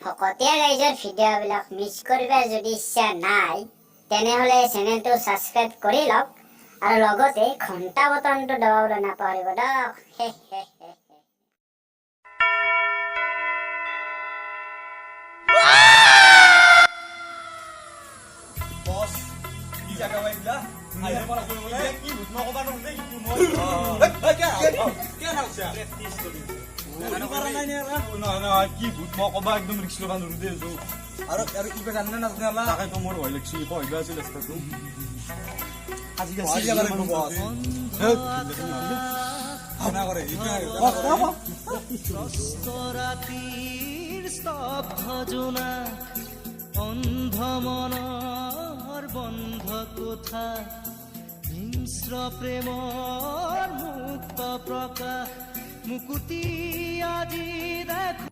ফকতীয়া ৰাইজৰ ভিডিঅ'বিলাক মিছ কৰিব যদি ইচ্ছা নাই তেনেহ'লে চেনেলটো ছাবস্ক্ৰাইব কৰি লওক আৰু লগতে ঘণ্টা বটনটো দবাবলৈ নাপাহৰিব দিয়ক। বস কি জায়গা বাইলা আইলে পড়া কই বলে কি ভূতমা কবা নছে কি মই কে নাউছা প্র্যাকটিস করি না করা নাই না না কি ভূতমা কবা একদম রিস্ক লগান দে যো আর কি জানেন না জানা তাকে তো মোর ভয় লাগছে কইবা আছে রাস্তা তো আজি গেছি যাবার একটু বস না করে রাতির স্তব্ধ জোনা অন্ধ মনৰ বন্ধ কোঠা হিংস্ৰ প্ৰেমৰ মুক্ত প্ৰকাশ মুকুতি আজি দেখো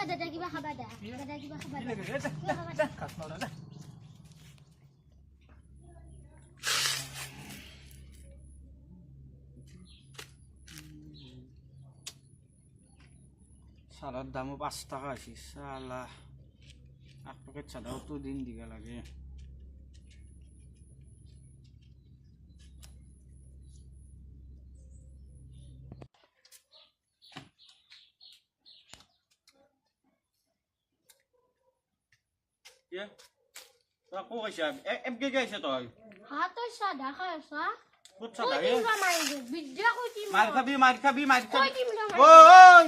দাদা কিবা খাবা দা দাদা কিবা খাবা দা সারার দামও 5 টাকা আছে সালা এক প্যাকেট ছাড়াও তো দিন দিকে লাগে তোরা কো কইছ এমকে গেছে তুই হাত সাদা খাইছা খুব কই সাদা দিবা মাইগে বিদ্যা কই কি মার খাবি কই কি মিলা ওই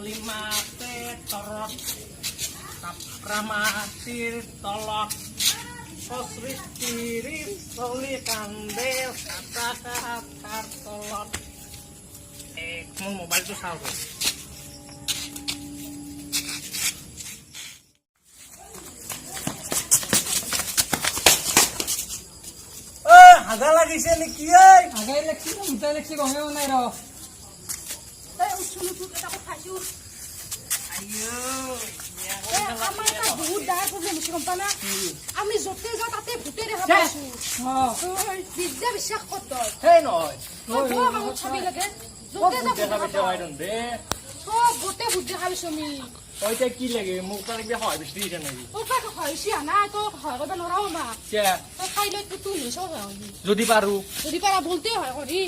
Limate torot kapramatir tolok sosris kirim soli kandel kata tolok kamu mobile itu salah হাগা লাগিছে নেকি এই আগাই লাগছি না উঠাই লাগছি গমেও নাই র এই উঠুলু তুই এটা খাইছো ayo আমার এটা বহুত ডাঙৰ প্ৰব্লেম আছে গম পানা আমি যতে যাও তাতে ভূতে দেখা পাইছো বিদ্যা বিশ্বাস কত hey noy কামত চাবি লাগে যতে যাও দেখা পেতে হয় দে সব ভূতে ভূত দেখা পাইছো আমি ওইটা কি লাগে মুখ কানে কি হয় বেশি দিছে নাকি তোৰ পৰা হয়ছি না তো হয় কৰিব নোৱাৰাও না কে তই খাইলে তুই নিছ যদি পাৰু যদি পাৰা বলতে হয় কৰি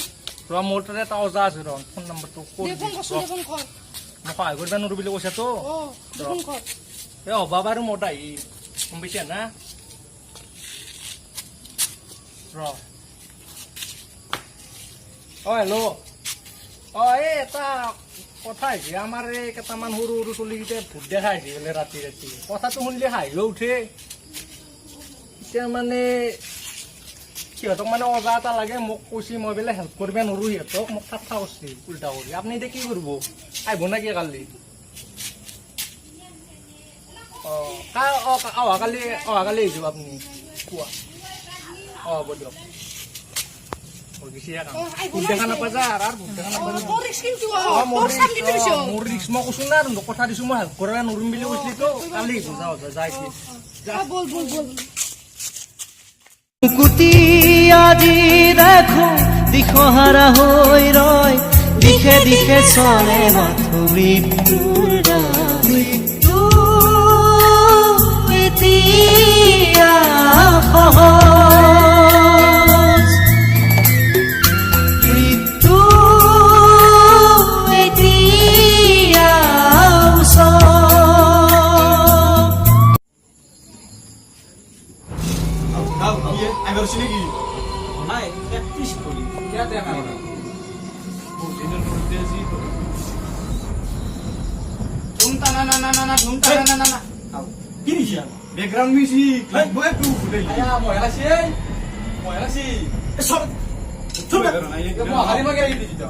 ৰ মোটৰে তাও যা আছে ৰন ফোন নাম্বাৰ তো কোড দেখোন কষ্ট দেখোন কৰ মই সহায় কৰিবা নোৱাৰো বুলি কৈছা তো ও দেখোন কৰ এ অভাৱ আৰু মোটাই গম পাইছা না ৰ অ হেল্ল' অ এটা কথা হৈছে আমাৰ এই কেইটামান সৰু সৰু চলিকেইটা ভূত দেখা হৈছে বোলে ৰাতি ৰাতি কথাটো শুনিলে হাঁহিও উঠে এতিয়া মানে সিহঁতক মানে অজা এটা লাগে মোক কৈছে মই বোলে হেল্প কৰিব নোৱাৰো সিহঁতক মোক ঠাট্টা কৰিছে উল্টা কৰি আপুনি এতিয়া কি কৰিব আহিব নেকি কালি অহাকালি আহিব আপুনি কোৱা হ'ব দিয়ক দেখা নাপায় আৰু তোৰ ৰিস্ক কিন্তু মোৰ তোৰ সামনে দিছো ৰিক্স মই কৈছো না কথা দিছো মই হেল্প কৰিব নোৱাৰিম বুলি কৈছিলি তো কালি যাওঁ যাইছি বল বল বল মুকুতি আজি দেখো দিশহারা হৈ ৰয় দিশে দিশে চলে মাথো মৃত্যুৰ গান। মৃত্যু এতিয়া সহজ, মৃত্যু এতিয়া ওচৰ। আমি বলছি নাকি নাই প্ৰেক্টিচ কৰি ইয়াতে আমাৰ দিনৰ মধ্যে আজি ধুমতা না না না না না ধুমতা না না না না কি নিছা ব্যাকগ্রাউন্ড মিউজিক লাগবো একটু ফুটাই আয়া ময়লাছি ময়লাছি সব চুপ মই হাৰি মাগে লাগি দিছি তো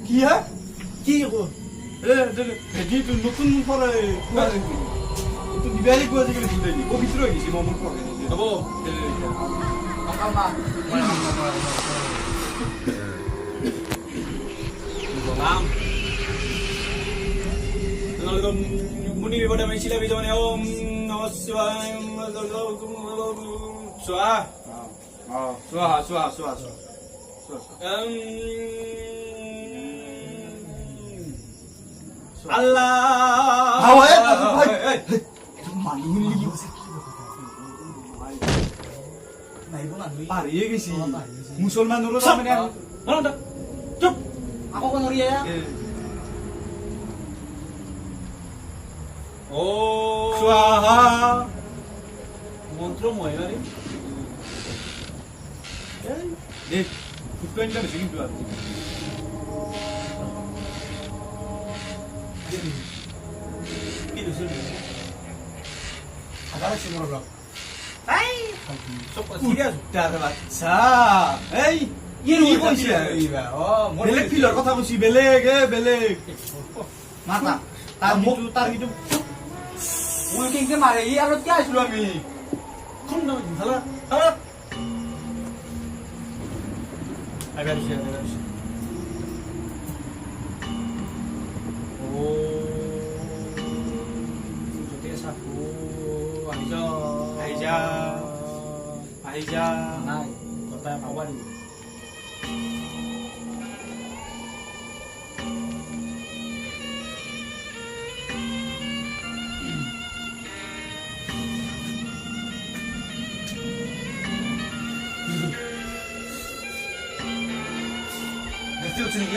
কি হ্যাঁ কি এটি তো নতুন পরে নতুন দিবালি কোয়া যেগুলো ফুটাই দি পবিত্র হয়ে গেছি মমন পরে হ'ব অকাল না নাম তোমালোকৰ মুনি বিপদে মাৰিছিলে বিজনে ওম নমঃ শিৱায় স্বাহা স্বাহা স্বাহা স্বাহা স্বাহা আল্লাহ পাৰিয়ে গেছি মুসলমানৰা সামনে চুপ আকৌ কোন নৰিয়া ও স্বাহা মন্ত্ৰ ময়লাৰে দেখ ফুটকইনটা বেশি কিন্তু আৰ কি দিছ আগাৰ সিমৰ লগ সব সিৰিয়াস উঠতে বাচ্চা এই কি কি কইছে এইবা ও বেলেগ ফিলৰ কথা কৈছি বেলেগ বেলেগ মাতা তাৰ কিন্তু মই কিংকে মাৰে ই আৰু কি আইছিলো আমি কোন না ভালা আগারছি ও জতে সাকো আইজা নাই কথা পাবানি দেখতে হচ্ছে নাকি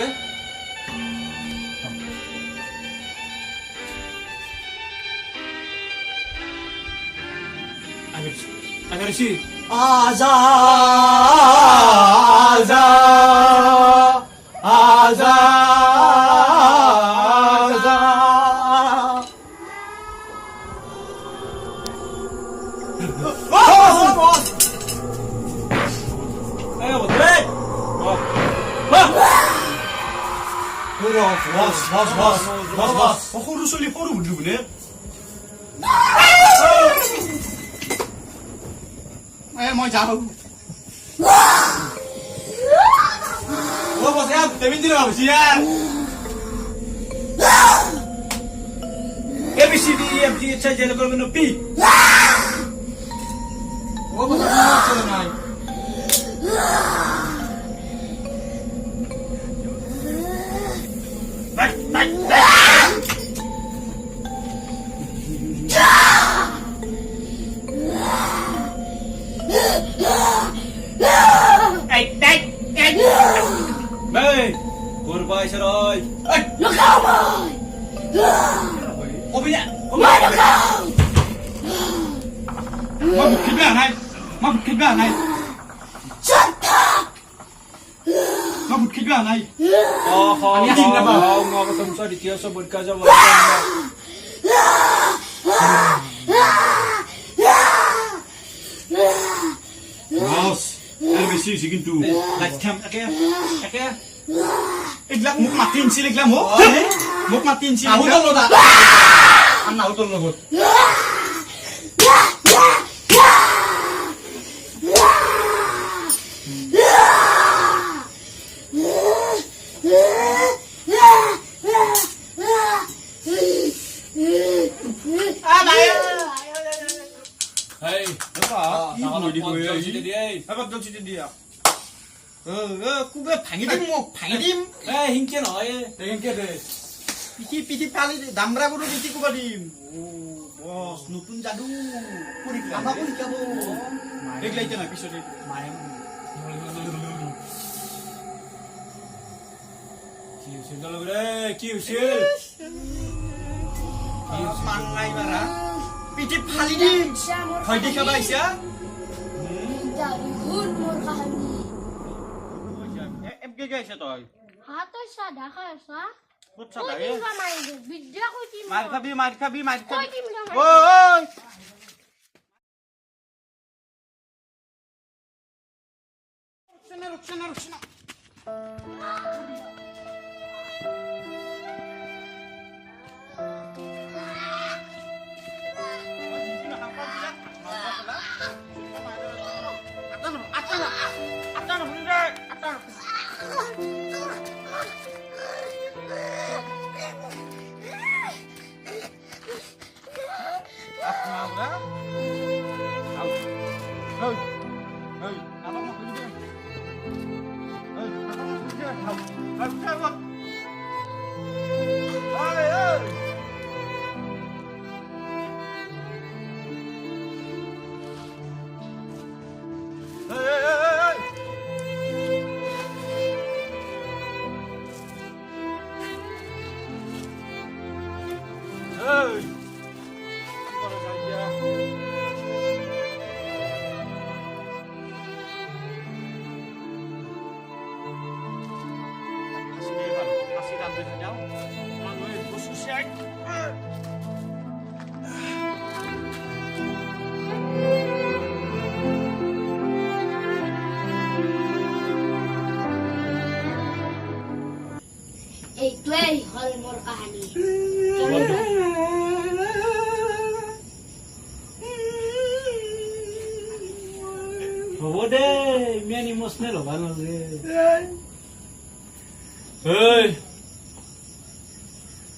আগারছি আজা আজা আজা আজা সৰু চলি সৰু বুলিলো বোলে মই যাওঁ ও বসে তেমিন দিলে ভাবছি আর এবিসিডি এফজি এইচ আই জে করবেন পি ও বসে চলে নাই Goodbye, Saroy. Look out, boy! Obi ya. Look out! Mabuk kibla nai. Mabuk kibla nai. Shut up! Mabuk kibla nai. Ani asin na ba? Mga kasamsa di tiya sa budka sa Mouse. LBC sigin tu. Lifetime akya. Akya. Iglang muk matin sila iglang mo. Muk matin sila. Ako tol ta. Ang nautol lagot. Hey, apa? Ibu di gue. Apa dong sih dia? কুবে ভাঙি দিম মোক ভাঙি দিম হিংকে নহয় এনেকে দে পিঠি ফালি দামৰা গৰু পিঠি কুবা দিম বস নতুন যাদু আমাকো শিকাব দেখলাইছে না পিছতে কি হৈছিল মান নাই মাৰা পিঠি ফালি দিম ভয় দেখাব আহিছা মোৰ কাহানী এমকে গাইছা তই হাতত সাদা খাই আছা ক'ত কৈ চাবা দিম মাৰি দিম বিদ্যা কৈ দিম মাৰ খাবি কৈ দিম ঐ ৰচনা এইটোৱেই হ'ল মোৰ কাহানী হ'ব দে ইমান ইমোচনেল হ'ব নালাগে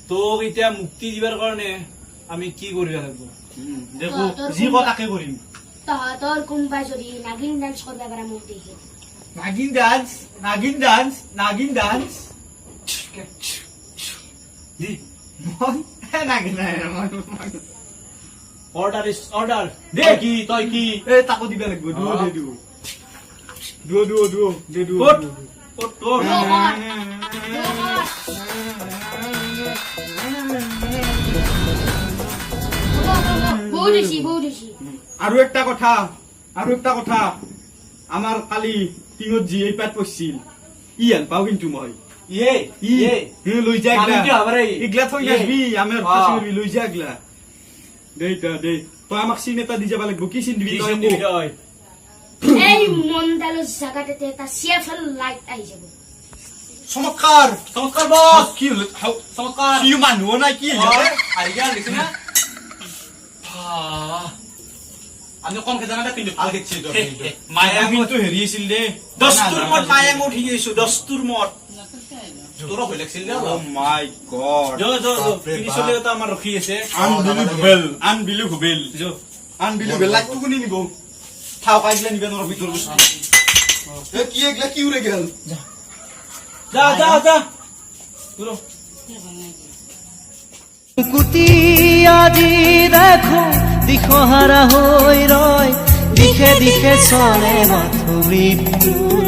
তোক এতিয়া মুক্তি দিবার কাৰণে আমি কি কৰিব লাগিব দেখো যি কয় তাকে কৰিম তহঁতৰ কোনোবাই যদি নাগিন ডান্স কৰিব পাৰে মোক দেখি নাগিন ডান্স দি মই নাগিন অৰ্ডাৰ ইজ অৰ্ডাৰ দে কি তই কি এই তাকো দিব লাগিব দুও ক'ত ক'ত তোৰ বহুত বেছি আৰু একটা কথা আমাৰ কালি টিঙত যি এই পাত পৰছিল ই হেন পাও কিন্তু মই লৈ যা এগলা থৈ যাবি আমাৰ লৈ যা এগলা দে তই আমাক চিন এটা দি যাব লাগিব কি চিন দিবি তই এই মন্দালৰ জাগাতে এটা চেফল লাইট আহি যাব চমৎকাৰ বস কি হল চমৎকাৰ কি মানুহ নাই কি আহি গেল দেখি না আমি কম খেজানাটা কিন্তু ভাল দেখছি মায়া কিন্তু হেৰি আছিল দে দস্তুৰ মত মায়ে মই উঠি গৈছো দস্তুৰ মত তোৰ হৈ লাগিছিল দে ও মাই গড তিনিচলীয়াটা আমাৰ ৰখি আছে আনবিলিভেবল লাইটটো কোনে নিব ঠাও পাই দিলে নিবে নোৱাৰো ভিতৰ বস্তু কি এগলা কি উৰে গেল যা কুটি আজি দেখো দিশহাৰা হৈ ৰয় দিশে দিশে চলে মাথো মৃত্যুৰ